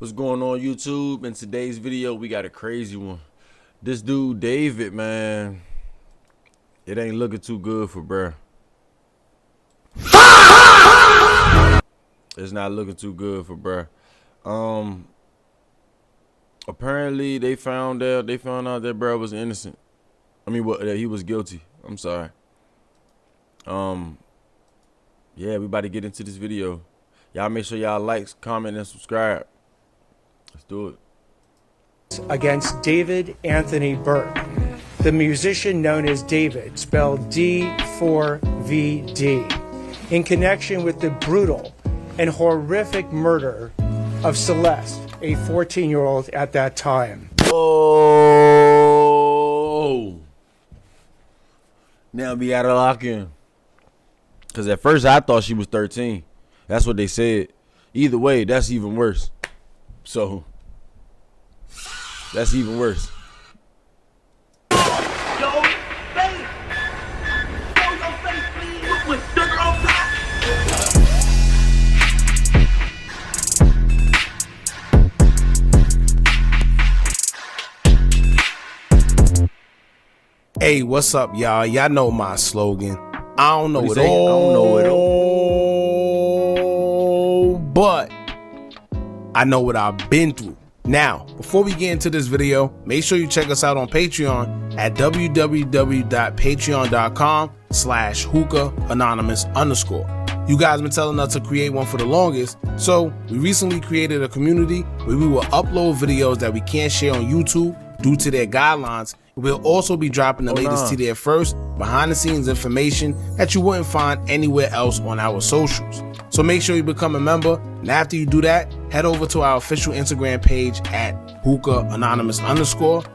What's going on, YouTube? In today's video, we got a crazy one. This dude, David, man, it ain't looking too good for bruh. It's not looking too good for bruh. Apparently they found out that bruh was innocent. I mean, that he was guilty. I'm sorry. Yeah, we about to get into this video. Y'all make sure y'all like, comment, and subscribe. Let's do it. Against David Anthony Burke, the musician known as David, spelled d4vd, in connection with the brutal and horrific murder of Celeste, a 14-year-old at that time. Oh, now we gotta lock in. Cause at first I thought she was 13. That's what they said. Either way, that's even worse. So that's even worse. Hey, what's up, y'all? Y'all know my slogan. I don't know it all. I don't know it all. But I know what I've been through. Now, before we get into this video, make sure you check us out on Patreon at www.patreon.com/hookah_anonymous. You guys been telling us to create one for the longest, so we recently created a community where we will upload videos that we can't share on YouTube due to their guidelines. We'll also be dropping the latest to there first, behind the scenes information that you wouldn't find anywhere else on our socials. So make sure you become a member, and after you do that, head over to our official Instagram page at hookah_anonymous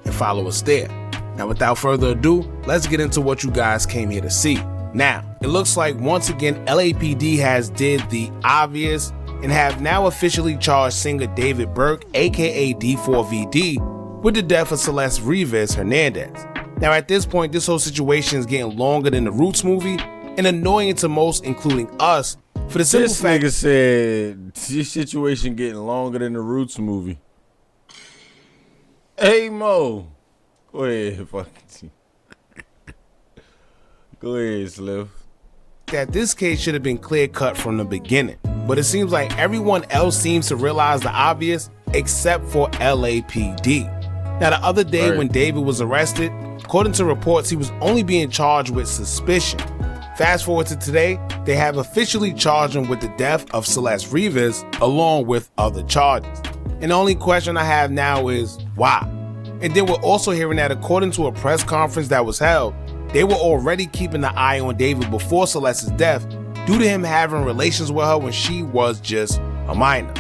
and follow us there. Now without further ado, let's get into what you guys came here to see. Now, it looks like once again LAPD has did the obvious and have now officially charged singer David Burke, aka d4vd, with the death of Celeste Rivas Hernandez. Now at this point, this whole situation is getting longer than the Roots movie and annoying to most, including us, for the simple fact— This nigga said this situation getting longer than the Roots movie. Hey Mo, go ahead, fucking. Go ahead, Sliff. that this case should have been clear cut from the beginning, but it seems like everyone else seems to realize the obvious except for LAPD. Now the other day when David was arrested, according to reports, he was only being charged with suspicion. Fast forward to today, they have officially charged him with the death of Celeste Rivas along with other charges. And the only question I have now is why? And then we're also hearing that according to a press conference that was held, they were already keeping the eye on David before Celeste's death due to him having relations with her when she was just a minor.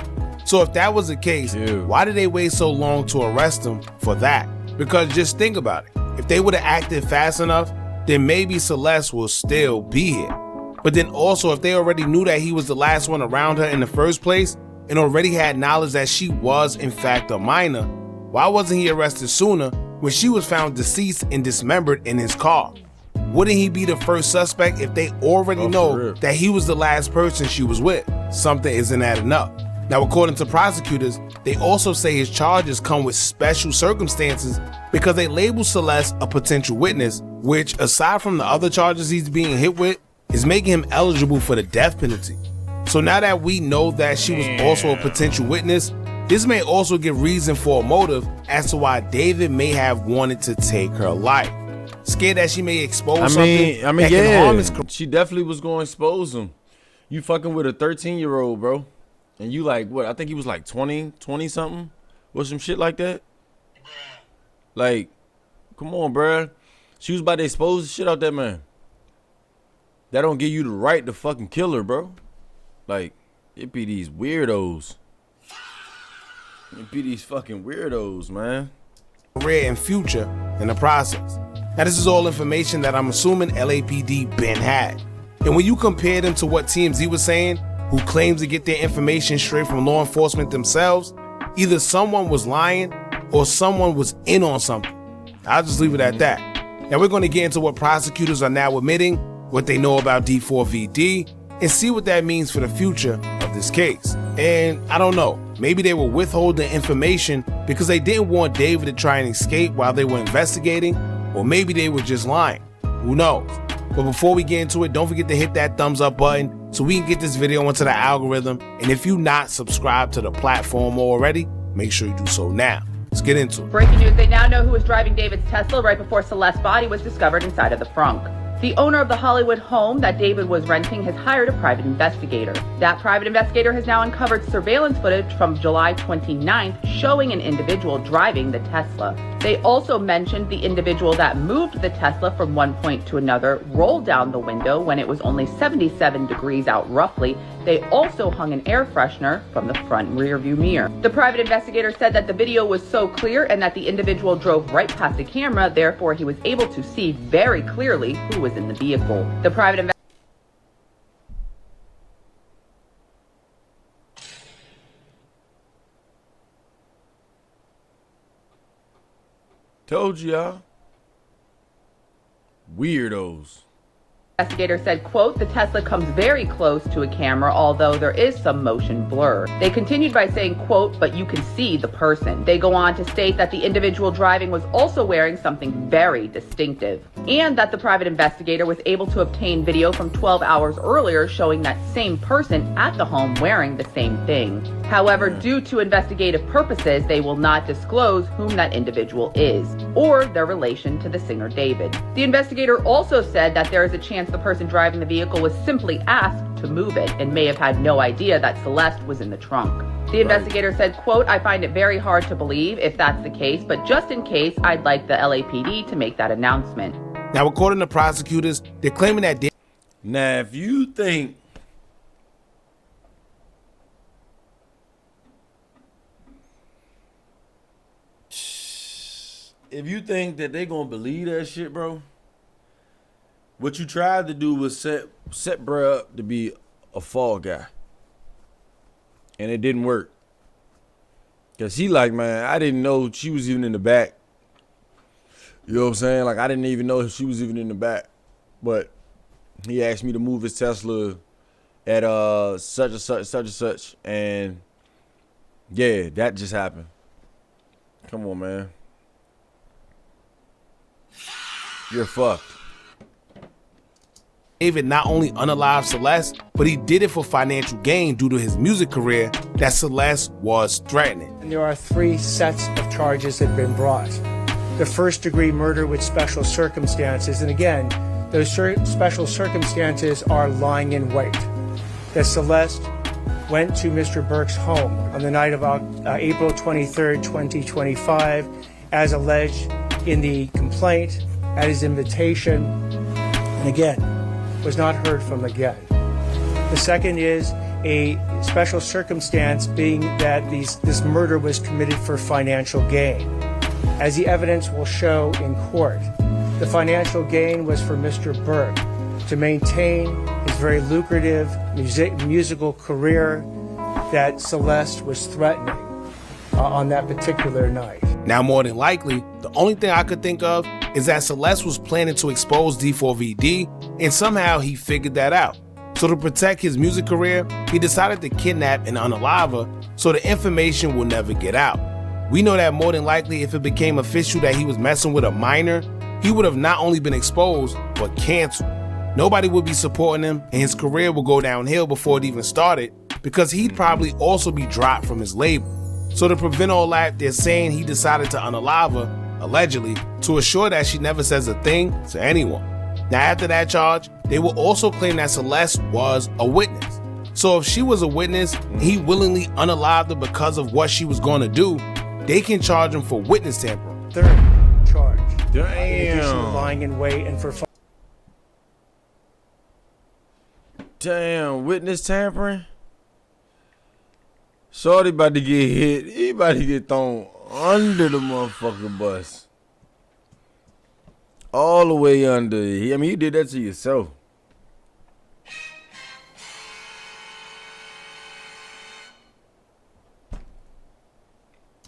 So if that was the case, why did they wait so long to arrest him for that? Because just think about it. If they would have acted fast enough, then maybe Celeste will still be here. But then also, if they already knew that he was the last one around her in the first place and already had knowledge that she was in fact a minor, why wasn't he arrested sooner when she was found deceased and dismembered in his car? Wouldn't he be the first suspect if they already know that he was the last person she was with? Something isn't adding up. Now, according to prosecutors, they also say his charges come with special circumstances because they label Celeste a potential witness, which, aside from the other charges he's being hit with, is making him eligible for the death penalty. So now that we know that she was also a potential witness, this may also give reason for a motive as to why David may have wanted to take her life. Scared that she may expose something that can harm his career. She definitely was going to expose him. You fucking with a 13-year-old, bro. And you like, what? I think he was like 20 something or some shit like that. Like, come on, bruh. She was about to expose the shit out that man. That don't give you the right to fucking kill her, bro. Like, it be these weirdos. It be these fucking weirdos, man. Career and future in the process. Now, this is all information that I'm assuming LAPD been had. And when you compare them to what TMZ was saying, who claims to get their information straight from law enforcement themselves, either someone was lying or someone was in on something. I'll just leave it at that. Now we're going to get into what prosecutors are now admitting, what they know about d4vd, and see what that means for the future of this case. And I don't know, maybe they were withholding information because they didn't want David to try and escape while they were investigating, or maybe they were just lying. Who knows? But before we get into it, don't forget to hit that thumbs up button so we can get this video onto the algorithm. And if you're not subscribed to the platform already, make sure you do so now. Let's get into it. Breaking news, they now know who was driving David's Tesla right before Celeste's body was discovered inside of the frunk. The owner of the Hollywood home that David was renting has hired a private investigator. That private investigator has now uncovered surveillance footage from July 29th showing an individual driving the Tesla. They also mentioned the individual that moved the Tesla from one point to another rolled down the window when it was only 77 degrees out roughly. They also hung an air freshener from the front rear view mirror. The private investigator said that the video was so clear and that the individual drove right past the camera, therefore he was able to see very clearly who was in the vehicle. The private investigator Told y'all. Weirdos. Investigator said, quote, the Tesla comes very close to a camera, although there is some motion blur. They continued by saying, quote, but you can see the person. They go on to state that the individual driving was also wearing something very distinctive, and that the private investigator was able to obtain video from 12 hours earlier showing that same person at the home wearing the same thing. However, due to investigative purposes, they will not disclose whom that individual is or their relation to the singer David. The investigator also said that there is a chance the person driving the vehicle was simply asked to move it and may have had no idea that Celeste was in the trunk. The investigator said, quote, I find it very hard to believe if that's the case, but just in case, I'd like the LAPD to make that announcement. Now, according to prosecutors, they're claiming that Now, if you think that they're gonna believe that shit, bro, what you tried to do was set bruh up to be a fall guy. And it didn't work. Cause he like, man, I didn't know she was even in the back. You know what I'm saying? Like, I didn't even know she was even in the back. But he asked me to move his Tesla at such and such. And yeah, that just happened. Come on, man. You're fucked. David not only unalived Celeste, but he did it for financial gain due to his music career that Celeste was threatening. And there are 3 sets of charges that have been brought. The first-degree murder with special circumstances, and again, those special circumstances are lying in wait. That Celeste went to Mr. Burke's home on the night of April 23rd, 2025, as alleged in the complaint, at his invitation, and again, was not heard from again. The second is a special circumstance being that this murder was committed for financial gain. As the evidence will show in court, the financial gain was for Mr. Burke to maintain his very lucrative musical career that Celeste was threatening on that particular night. Now, more than likely, the only thing I could think of is that Celeste was planning to expose d4vd, and somehow he figured that out. So to protect his music career, he decided to kidnap and unalive her so the information will never get out. We know that more than likely, if it became official that he was messing with a minor, he would have not only been exposed, but canceled. Nobody would be supporting him, and his career would go downhill before it even started, because he'd probably also be dropped from his label. So to prevent all that, they're saying he decided to unalive her, allegedly, to assure that she never says a thing to anyone. Now, after that charge, they will also claim that Celeste was a witness. So if she was a witness and he willingly unalived her because of what she was going to do, they can charge him for witness tampering. Third charge. Damn. In addition to lying in wait and for Damn, witness tampering? Shorty about to get hit. He about to get thrown under the motherfucking bus. All the way under. I mean, you did that to yourself.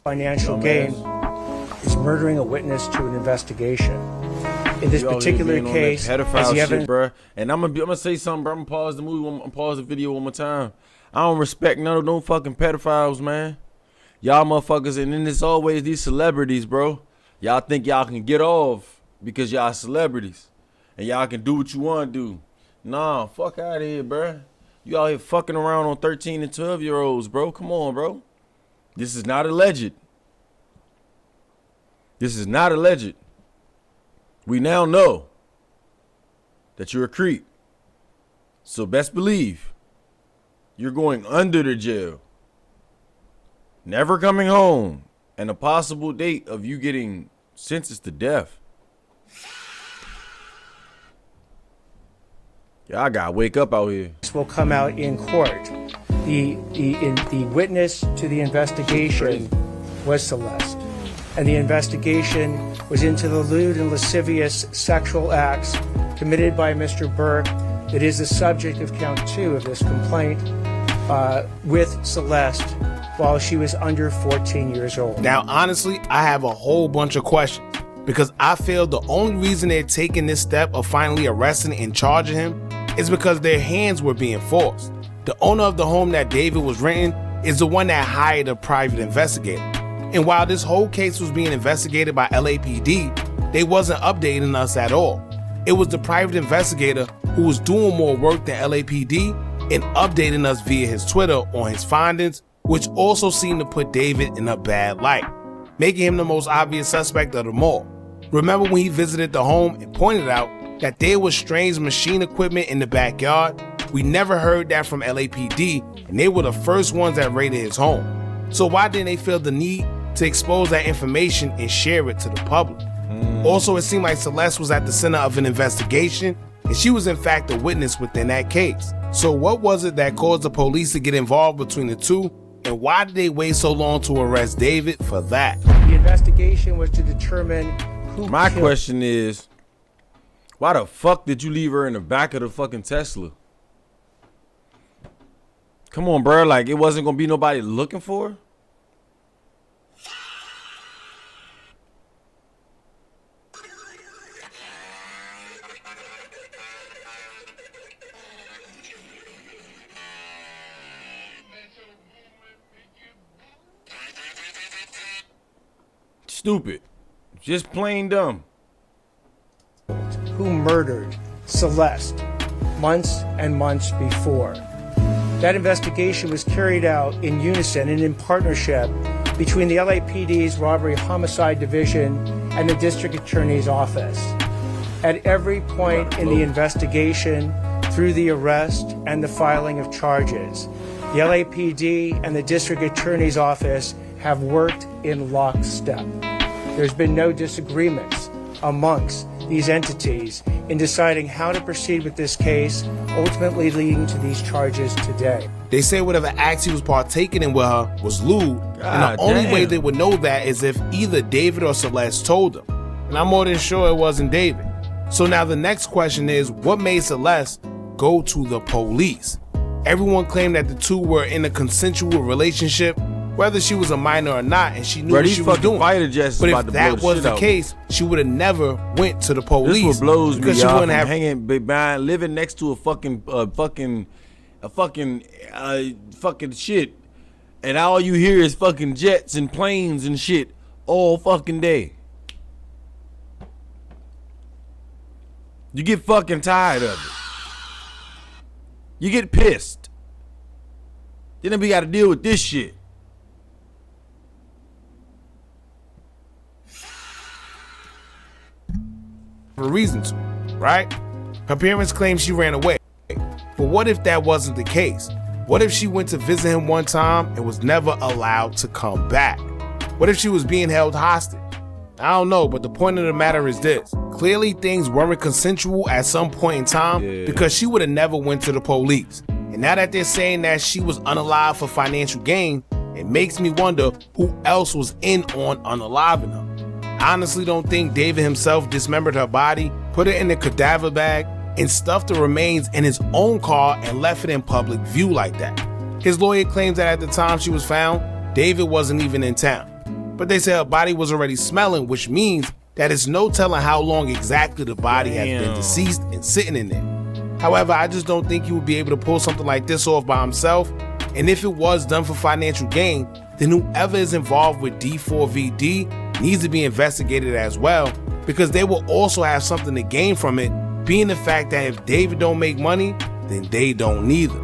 financial gain is murdering a witness to an investigation. In this You out here particular being on that case, as pedophile the shit, evidence bro. And I'm gonna say something, bro. I'm gonna pause the movie. I'm gonna pause the video one more time. I don't respect none of them fucking pedophiles, man. Y'all motherfuckers, and then it's always these celebrities, bro. Y'all think y'all can get off because y'all celebrities, and y'all can do what you want to do. Nah, fuck out of here, bro. You out here fucking around on 13 and 12-year-olds, bro. Come on, bro. This is not alleged. This is not alleged. We now know that you're a creep. So best believe you're going under the jail, never coming home, and a possible date of you getting sentenced to death. Yeah, I gotta wake up out here. will come out in court. The witness to the investigation was Celeste, and the investigation was into the lewd and lascivious sexual acts committed by Mr. Burke that is the subject of count 2 of this complaint with Celeste while she was under 14 years old. Now, honestly, I have a whole bunch of questions because I feel the only reason they're taking this step of finally arresting and charging him is because their hands were being forced. The owner of the home that David was renting is the one that hired a private investigator. And while this whole case was being investigated by LAPD, they wasn't updating us at all. It was the private investigator who was doing more work than LAPD and updating us via his Twitter on his findings, which also seemed to put David in a bad light, making him the most obvious suspect of them all. Remember when he visited the home and pointed out that there was strange machine equipment in the backyard? We never heard that from LAPD, and they were the first ones that raided his home. So why didn't they feel the need to expose that information and share it to the public? Also, it seemed like Celeste was at the center of an investigation, and she was in fact a witness within that case. So what was it that caused the police to get involved between the two, and why did they wait so long to arrest David for that? The investigation was to determine who My killed. question is, why the fuck did you leave her in the back of the fucking Tesla? Come on, bro. Like, it wasn't gonna be nobody looking for her? Stupid. Just plain dumb. Who murdered Celeste months and months before. That investigation was carried out in unison and in partnership between the LAPD's Robbery Homicide Division and the District Attorney's Office. At every point in the investigation, through the arrest and the filing of charges, the LAPD and the District Attorney's Office have worked in lockstep. There's been no disagreements amongst these entities in deciding how to proceed with this case, ultimately leading to these charges today. They say whatever acts he was partaking in with her was lewd, and the only way they would know that is if either David or Celeste told them. And I'm more than sure it wasn't David. So now the next question is, what made Celeste go to the police? Everyone claimed that the two were in a consensual relationship, whether she was a minor or not, and she knew what she was doing. But if that was the case, she would have never went to the police. This what blows me, she y'all, wouldn't have hanging behind, living next to a fucking shit, and all you hear is fucking jets and planes and shit all fucking day. You get fucking tired of it. You get pissed. Then we got to deal with this shit. for a reason to, right? Her parents claim she ran away. But what if that wasn't the case? What if she went to visit him one time and was never allowed to come back? What if she was being held hostage? I don't know, but the point of the matter is this. Clearly things weren't consensual at some point in time because she would have never went to the police. And now that they're saying that she was unalived for financial gain, it makes me wonder who else was in on unaliving her. I honestly don't think David himself dismembered her body, put it in a cadaver bag, and stuffed the remains in his own car and left it in public view like that. His lawyer claims that at the time she was found, David wasn't even in town. But they say her body was already smelling, which means that is no telling how long exactly the body has been deceased and sitting in there. However, I just don't think he would be able to pull something like this off by himself, and if it was done for financial gain, then whoever is involved with d4vd needs to be investigated as well, because they will also have something to gain from it, being the fact that if David don't make money, then they don't neither.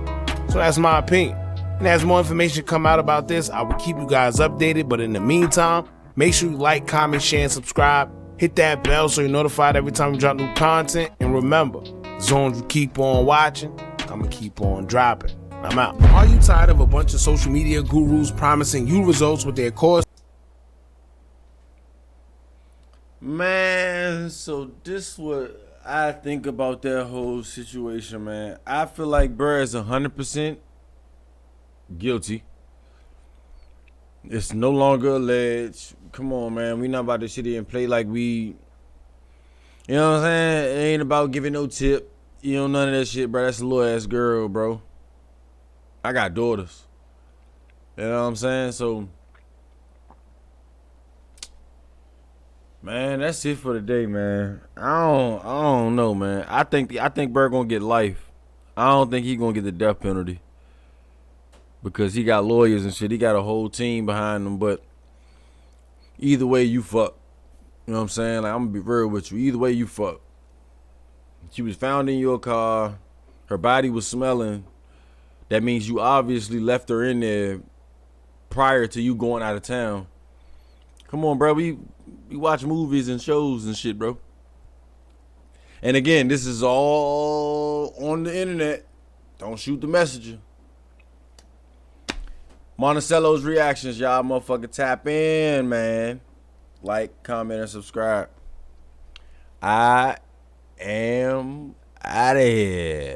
So that's my opinion. And as more information come out about this, I will keep you guys updated, but in the meantime, make sure you like, comment, share, and subscribe. Hit that bell so you're notified every time we drop new content. And remember, as long as you keep on watching, I'm going to keep on dropping. I'm out. Are you tired of a bunch of social media gurus promising you results with their course? Man, so this what I think about that whole situation, man. I feel like bruh is 100% guilty. It's no longer alleged. Come on, man. We not about to sit here and play like we, you know what I'm saying? It ain't about giving no tip. You know, none of that shit, bro. That's a little ass girl, bro. I got daughters. You know what I'm saying? So, man, that's it for the day, man. I don't know, man. I think Bird gonna get life. I don't think he gonna get the death penalty, because he got lawyers and shit. He got a whole team behind him. But either way, you fuck. You know what I'm saying? Like, I'm gonna be real with you. Either way, you fuck. She was found in your car. Her body was smelling. That means you obviously left her in there prior to you going out of town. Come on, bro. We watch movies and shows and shit, bro. And again, this is all on the internet. Don't shoot the messenger. MONICELLO'S reactions, y'all motherfucker tap in, man. Like, comment, and subscribe. I am out of here.